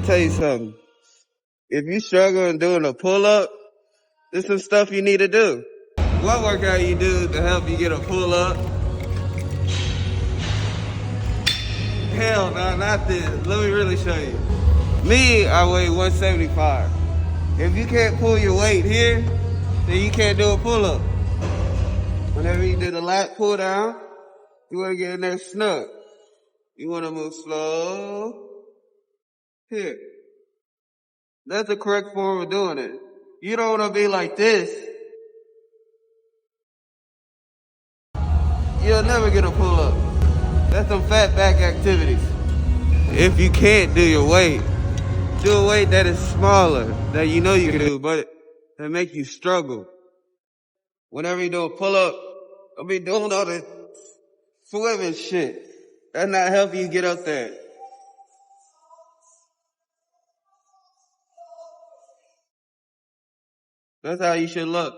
me tell you something. If you struggling doing a pull-up, there's some stuff you need to do. What workout you do to help you get a pull-up? Hell no, not this. Let me really show you. Me, I weigh 175. If you can't pull your weight here, then you can't do a pull-up. Whenever you do the lat pull down, you want to get in there snug. You want to move slow. Here. That's the correct form of doing it. You don't want to be like this. You'll never get a pull-up. That's some fat back activities. If you can't do your weight, do a weight that is smaller, that you know you can do, but that make you struggle. Whenever you do a pull-up, I'll be doing all this swimming shit. That's not helping you get up there. That's how you should look.